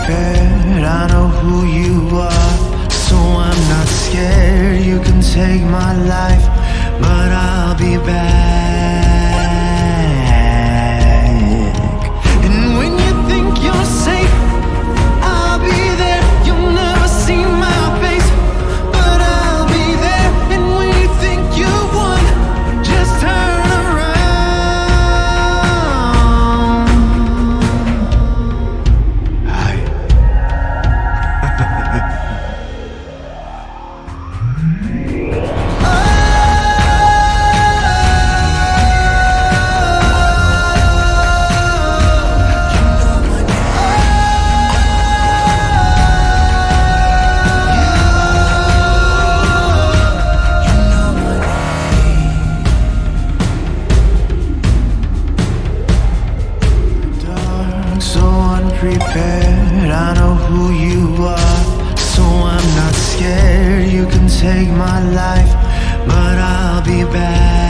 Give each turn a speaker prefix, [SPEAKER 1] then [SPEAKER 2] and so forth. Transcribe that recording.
[SPEAKER 1] unprepared, I know who you are, so I'm not scared. You can take my life, but I'll be back. And when you think you're safe, I'll be there. You'll never see my face, but I'll be there. And when you think you won, just turn around. So unprepared, I know who you are, so I'm not scared. You can take my life, but I'll be back.